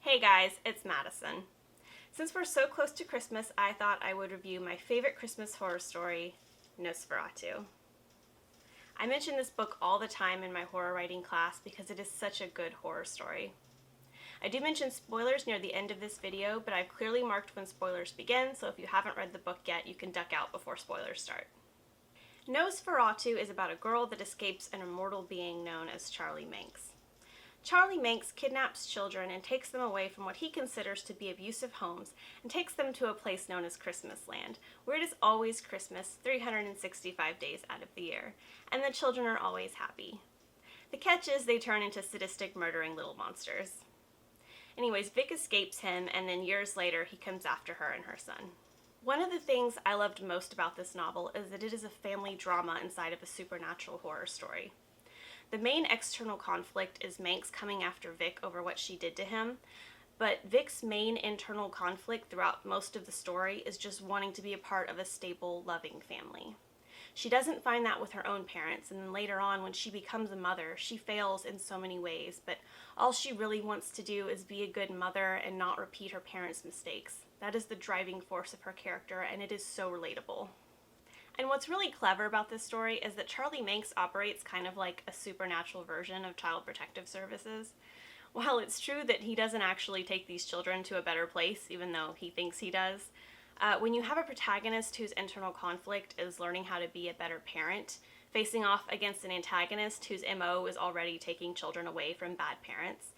Hey guys, it's Madison. Since we're so close to Christmas, I thought I would review my favorite Christmas horror story, Nosferatu. I mention this book all the time in my horror writing class because it is such a good horror story. I do mention spoilers near the end of this video, but I've clearly marked when spoilers begin, so if you haven't read the book yet, you can duck out before spoilers start. Nosferatu is about a girl that escapes an immortal being known as Charlie Manx. Charlie Manx kidnaps children and takes them away from what he considers to be abusive homes and takes them to a place known as Christmas Land, where it is always Christmas 365 days out of the year, and the children are always happy. The catch is they turn into sadistic, murdering little monsters. Anyways, Vic escapes him, and then years later he comes after her and her son. One of the things I loved most about this novel is that it is a family drama inside of a supernatural horror story. The main external conflict is Manx coming after Vic over what she did to him, but Vic's main internal conflict throughout most of the story is just wanting to be a part of a stable, loving family. She doesn't find that with her own parents, and then later on when she becomes a mother, she fails in so many ways, but all she really wants to do is be a good mother and not repeat her parents' mistakes. That is the driving force of her character, and it is so relatable. And what's really clever about this story is that Charlie Manx operates kind of like a supernatural version of Child Protective Services. While it's true that he doesn't actually take these children to a better place, even though he thinks he does, when you have a protagonist whose internal conflict is learning how to be a better parent, facing off against an antagonist whose MO is already taking children away from bad parents,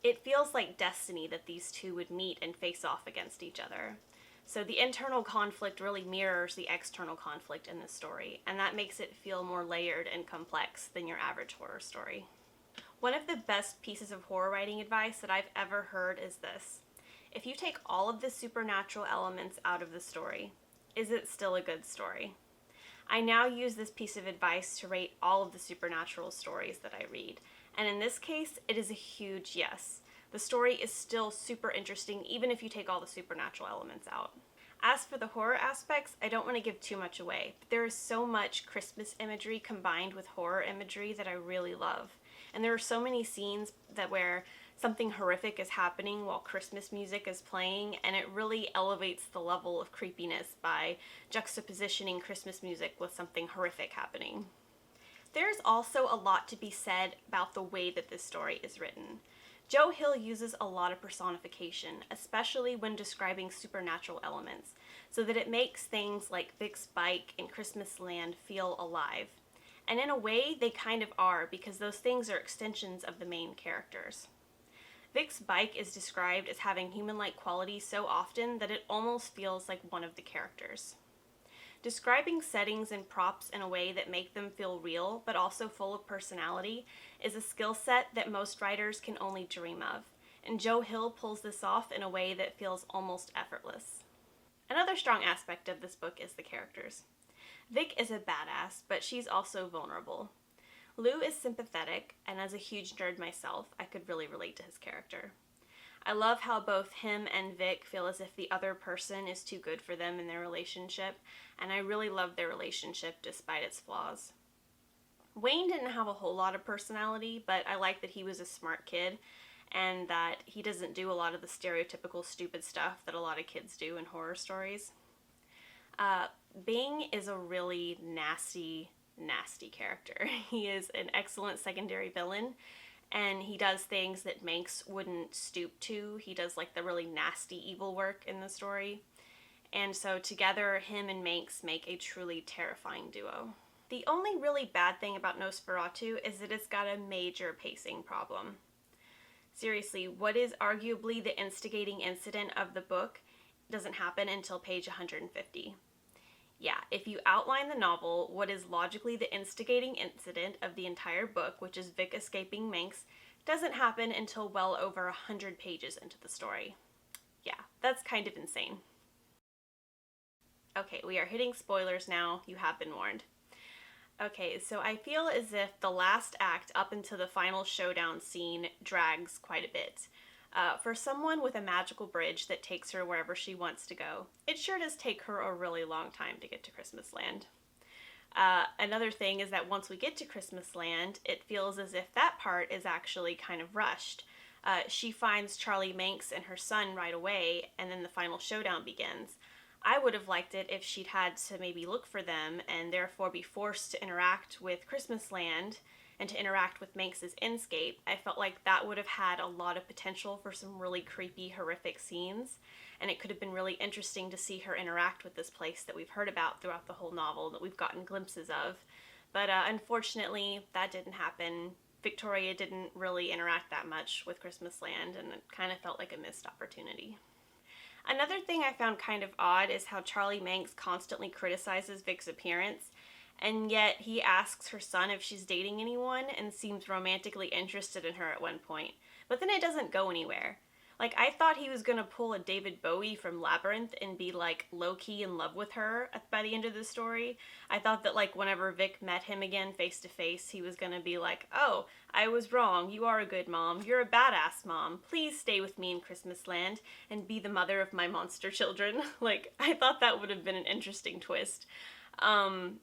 it feels like destiny that these two would meet and face off against each other. So the internal conflict really mirrors the external conflict in this story, and that makes it feel more layered and complex than your average horror story. One of the best pieces of horror writing advice that I've ever heard is this: if you take all of the supernatural elements out of the story, is it still a good story? I now use this piece of advice to rate all of the supernatural stories that I read, and in this case, it is a huge yes. The story is still super interesting even if you take all the supernatural elements out. As for the horror aspects, I don't want to give too much away, but there is so much Christmas imagery combined with horror imagery that I really love. And there are so many scenes where something horrific is happening while Christmas music is playing, and it really elevates the level of creepiness by juxtapositioning Christmas music with something horrific happening. There's also a lot to be said about the way that this story is written. Joe Hill uses a lot of personification, especially when describing supernatural elements, so that it makes things like Vic's bike and Christmas Land feel alive. And in a way, they kind of are, because those things are extensions of the main characters. Vic's bike is described as having human-like qualities so often that it almost feels like one of the characters. Describing settings and props in a way that make them feel real, but also full of personality, is a skill set that most writers can only dream of, and Joe Hill pulls this off in a way that feels almost effortless. Another strong aspect of this book is the characters. Vic is a badass, but she's also vulnerable. Lou is sympathetic, and as a huge nerd myself, I could really relate to his character. I love how both him and Vic feel as if the other person is too good for them in their relationship, and I really love their relationship despite its flaws. Wayne didn't have a whole lot of personality, but I like that he was a smart kid and that he doesn't do a lot of the stereotypical stupid stuff that a lot of kids do in horror stories. Bing is a really nasty character. He is an excellent secondary villain, and he does things that Manx wouldn't stoop to. He does like the really nasty evil work in the story. And so together, him and Manx make a truly terrifying duo. The only really bad thing about Nosferatu is that it's got a major pacing problem. Seriously, what is arguably the instigating incident of the book doesn't happen until page 150. Yeah, if you outline the novel, what is logically the instigating incident of the entire book, which is Vic escaping Manx, doesn't happen until well over 100 pages into the story. Yeah, that's kind of insane. Okay, we are hitting spoilers now. You have been warned. Okay, so I feel as if the last act up into the final showdown scene drags quite a bit. For someone with a magical bridge that takes her wherever she wants to go, it sure does take her a really long time to get to Christmas Land. Another thing is that once we get to Christmas Land, it feels as if that part is actually kind of rushed. she finds Charlie Manx and her son right away, and then the final showdown begins. I would have liked it if she'd had to maybe look for them and therefore be forced to interact with Christmas Land and to interact with Manx's Inscape. I felt like that would have had a lot of potential for some really creepy, horrific scenes, and it could have been really interesting to see her interact with this place that we've heard about throughout the whole novel, that we've gotten glimpses of. But unfortunately, that didn't happen. Victoria didn't really interact that much with Christmas Land, and it kind of felt like a missed opportunity. Another thing I found kind of odd is how Charlie Manx constantly criticizes Vic's appearance, and yet he asks her son if she's dating anyone and seems romantically interested in her at one point. But then it doesn't go anywhere. Like, I thought he was gonna pull a David Bowie from Labyrinth and be, like, low-key in love with her by the end of the story. I thought that, like, whenever Vic met him again face-to-face, he was gonna be like, oh, I was wrong, you are a good mom, you're a badass mom, please stay with me in Christmas Land and be the mother of my monster children. Like, I thought that would have been an interesting twist. And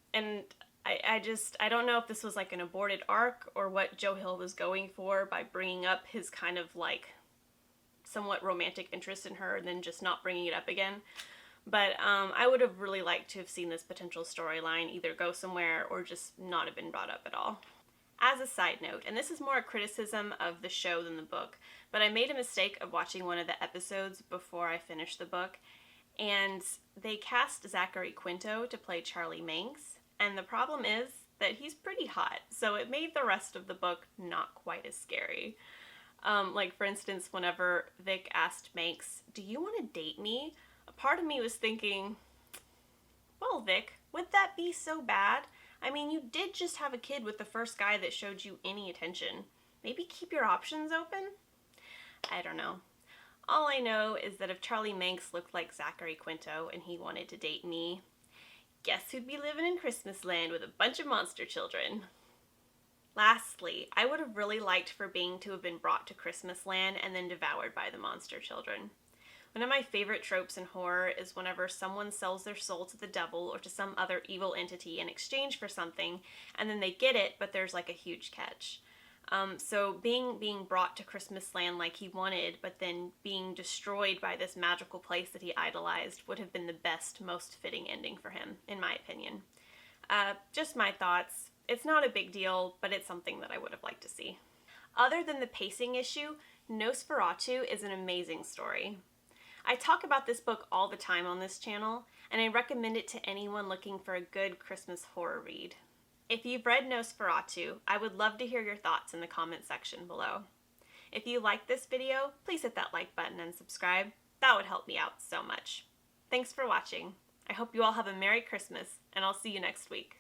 I don't know if this was, like, an aborted arc or what Joe Hill was going for by bringing up his kind of, like, somewhat romantic interest in her and then just not bringing it up again. But I would have really liked to have seen this potential storyline either go somewhere or just not have been brought up at all. As a side note, and this is more a criticism of the show than the book, but I made a mistake of watching one of the episodes before I finished the book, and they cast Zachary Quinto to play Charlie Manx, and the problem is that he's pretty hot, so it made the rest of the book not quite as scary. Like, for instance, whenever Vic asked Manx, do you want to date me? A part of me was thinking, well, Vic, would that be so bad? I mean, you did just have a kid with the first guy that showed you any attention. Maybe keep your options open? I don't know. All I know is that if Charlie Manx looked like Zachary Quinto and he wanted to date me, guess who'd be living in Christmas Land with a bunch of monster children? Lastly, I would have really liked for Bing to have been brought to Christmas Land and then devoured by the monster children. One of my favorite tropes in horror is whenever someone sells their soul to the devil or to some other evil entity in exchange for something, and then they get it, but there's like a huge catch. So Bing being brought to Christmas Land like he wanted, but then being destroyed by this magical place that he idolized would have been the best, most fitting ending for him, in my opinion. Just my thoughts. It's not a big deal, but it's something that I would have liked to see. Other than the pacing issue, Nosferatu is an amazing story. I talk about this book all the time on this channel, and I recommend it to anyone looking for a good Christmas horror read. If you've read Nosferatu, I would love to hear your thoughts in the comment section below. If you like this video, please hit that like button and subscribe. That would help me out so much. Thanks for watching. I hope you all have a Merry Christmas, and I'll see you next week.